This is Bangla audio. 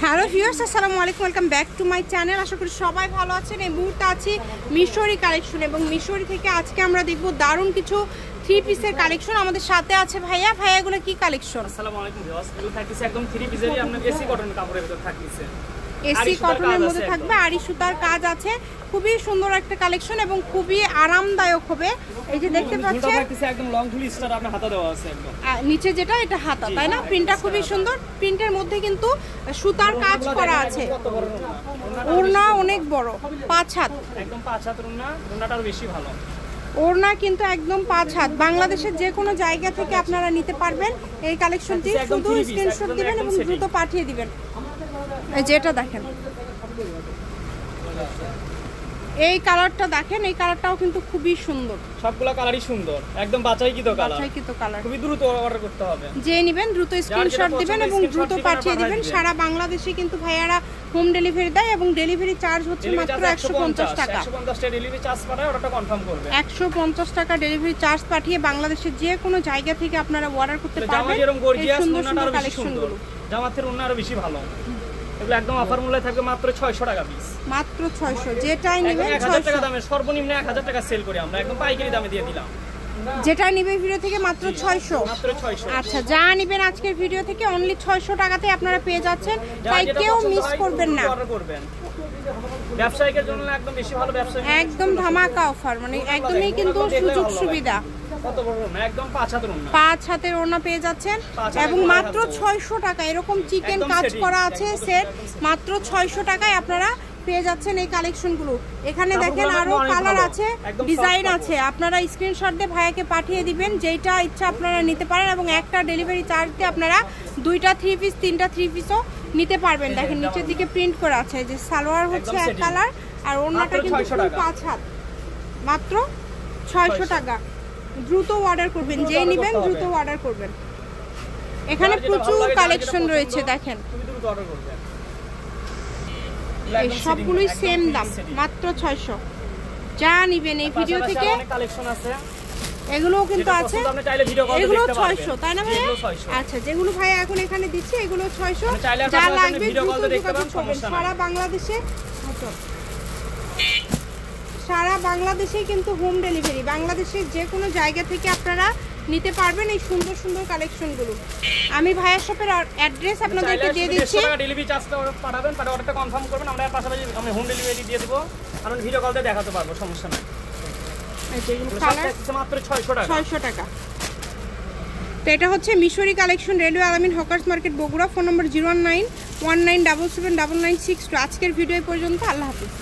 হ্যালো ভিউয়ার্স, আসসালামু আলাইকুম, welcome back to my channel. আশা করি সবাই ভালো আছেন। এই মুহূর্তে আছি মিশরি কালেকশন এবং মিশরি থেকে আজকে আমরা দেখব দারুণ কিছু থ্রি পিসের কালেকশন। আমাদের সাথে আছে ভাইয়া। ভাইয়া এগুলো কি কালেকশন? আসসালামু আলাইকুম ভিউয়ার্স, এগুলো থাকছে একদম থ্রি পিসেরই আপনার এসি কটন কাপড়ের ভিতর থাকছে। এসি কটনের মধ্যে থাকবে, আড়ি সুতার কাজ আছে। খুবই সুন্দর একটা কালেকশন এবং খুবই আরামদায়ক হবে। এই যে দেখতে পাচ্ছেন একদম লং ঝুলি স্টার আপনার হাতা দেওয়া আছে একদম নিচে, যেটা এটা হাতা, তাই না? প্রিন্টটা খুবই সুন্দর। প্রিন্টের মধ্যে কিন্তু সুতার কাজ করা আছে। ওড়না অনেক বড়, 5 হাত, একদম 5 হাত ওড়না। ওড়নাটাও বেশি ভালো। ওড়না কিন্তু একদম 5 হাত। বাংলাদেশের যে কোনো জায়গা থেকে আপনারা নিতে পারবেন এই কালেকশনটি। শুধু স্ক্রিনশট দিবেন এবং দ্রুত পাঠিয়ে দিবেন। এই যেটা দেখেন, এই কালারটা দেখেন, এই কালারটাও কিন্তু খুবই সুন্দর। সবগুলা কালারই সুন্দর, একদম বাছাইকৃত কালার। বাছাইকৃত কালার। খুবই দ্রুত অর্ডার করতে হবে। যে নেবেন দ্রুত স্ক্রিনশট দিবেন এবং দ্রুত পাঠিয়ে দিবেন। সারা বাংলাদেশে কিন্তু ভাইয়ারা হোম ডেলিভারি দেয় এবং ডেলিভারি চার্জ হচ্ছে মাত্র 150 টাকা। 150 টাকা ডেলিভারি চার্জ পাঠায় অর্ডারটা কনফার্ম করবে। 150 টাকা ডেলিভারি চার্জ পাঠিয়ে বাংলাদেশের যে কোনো জায়গা থেকে আপনারা অর্ডার করতে পারবেন। জামা যেরকম গর্জিয়াস, সুন্দর ওড়নাটা সুন্দর আরো বেশি সুন্দর। জামাতের ওড়না আরো বেশি ভালো। এগুলো একদম অফার মূল্যে থাকবে মাত্র 600 টাকা পিস। মাত্র 600, যেটাই নেবেন 1000 টাকা দামে, সর্বনিম্ন 1000 টাকা সেল করি আমরা, একদম পাইকারি দামে দিয়ে দিলাম। যেটা নিবে ভিডিও থেকে মাত্র 600। মাত্র 600। আচ্ছা, যা নেবেন আজকের ভিডিও থেকে অনলি 600 টাকাতে আপনারা পেয়ে যাচ্ছেন। তাই কেউ মিস করবেন না। অর্ডার করবেন ব্যবসায়ীদের জন্য একদম বেশি ভালো। ব্যবসায়ী একদম ধামাকা অফার, মানে একদমই কিন্তু সুযোগ সুবিধা। কত বড় না, একদম 5 হাতের ওড়না। 5 হাতের ওড়না পেয়ে যাচ্ছেন এবং মাত্র 600 টাকা। এরকম চিকেন কাজ করা আছে সেট, মাত্র 600 টাকায় আপনারা পেয়ে যাচ্ছেন এই কালেকশনগুলো। এখানে দেখেন আরো কালার আছে, ডিজাইন আছে। আপনারা স্ক্রিনশট দিয়ে ভাইয়াকে পাঠিয়ে দিবেন, যেটা ইচ্ছা আপনারা নিতে পারেন এবং একটা ডেলিভারি চার্জ দিয়ে আপনারা 2টা 3 পিস 3টা 3 পিসও নিতে পারবেন। দেখেন নিচের দিকে প্রিন্ট করা আছে যে সালোয়ার হচ্ছে এক কালার আর ওড়নাটা কিন্তু 5 হাত। মাত্র 600 টাকা। দ্রুত অর্ডার করবেন, যেই নেবেন দ্রুত অর্ডার করবেন। এখানে প্রচুর কালেকশন রয়েছে, দেখেন এই সবগুলোই সেম দাম, মাত্র 600। যা নেবেন এই ভিডিও থেকে এগুলোও কিন্তু আছে। এগুলো 600, তাই না ভাই? আচ্ছা, যেগুলো ভাই এখন এখানে দিচ্ছে এগুলো 600। যা লাগবে দ্রুত যোগাযোগ করবেন। সারা বাংলাদেশে কিন্তু হোম ডেলিভারি, বাংলাদেশের যে কোনো জায়গা থেকে আপনারা নিতে পারবেন এই সুন্দর সুন্দর কালেকশনগুলো। আমি ভাইয়ার শপের অ্যাড্রেস আপনাদেরকে দিয়ে দিচ্ছি। ডেলিভারি চার্জটা পাঠাবেন, তারপর অর্ডারটা কনফার্ম করবেন। আমরা পাশাপাশি আমি হোম ডেলিভারি দিয়ে দেব, কারণ ভিডিও কল দিয়ে দেখাতে পারবো, সমস্যা নাই। মাত্র 600 টাকা। তো এটা হচ্ছে মিশরি কালেকশন, রেলওয়ে আলামিন হকার্স মার্কেট, বগুড়া। ফোন নম্বর 01919779962। আজকের ভিডিও পর্যন্ত। আল্লাহ হাফিজ।